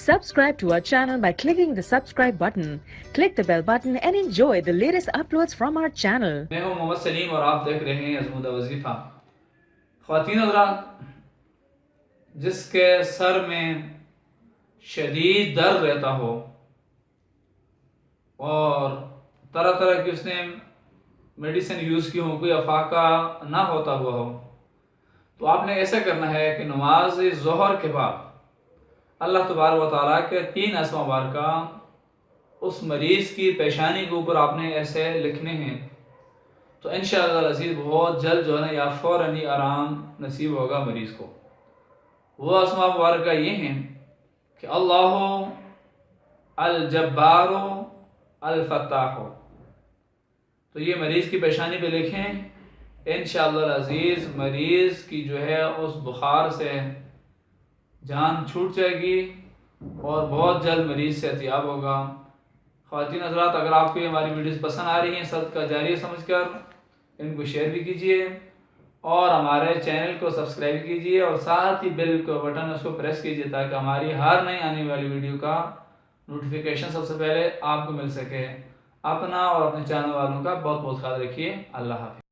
Subscribe to our channel by clicking the subscribe button. Click the bell button and enjoy the latest uploads from our channel. میں ہوں محمد سلیم اور آپ دیکھ رہے ہیں ازمودہ وظیفہ۔ خواتین حضرات، جس کے سر میں شدید درد رہتا ہو اور طرح طرح کی اس نے میڈیسن یوز کی ہو، کوئی افاقہ نہ ہوتا ہوا ہو، تو آپ نے ایسا کرنا ہے کہ نماز ظہر کے بعد اللہ تبارک و تعالیٰ کے 3 اسماء مبارکہ اس مریض کی پیشانی کے اوپر آپ نے ایسے لکھنے ہیں، تو انشاءاللہ العزیز بہت جلد جو ہے نا یا فوراً ہی آرام نصیب ہوگا مریض کو۔ وہ اسماء مبارکہ یہ ہیں کہ اللہ الجبار الفتاح، تو یہ مریض کی پیشانی پہ لکھیں، انشاءاللہ العزیز مریض کی جو ہے اس بخار سے جان چھوٹ جائے گی اور بہت جلد مریض صحت یاب ہوگا۔ خواتین حضرات، اگر آپ کو یہ ہماری ویڈیوز پسند آ رہی ہیں، صدقہ جاریہ سمجھ کر ان کو شیئر بھی کیجئے اور ہمارے چینل کو سبسکرائب کیجئے اور ساتھ ہی بیل کا بٹن اس کو پریس کیجئے تاکہ ہماری ہر نئی آنے والی ویڈیو کا نوٹیفیکیشن سب سے پہلے آپ کو مل سکے۔ اپنا اور اپنے چینل والوں کا بہت بہت خیال رکھیے۔ اللہ حافظ۔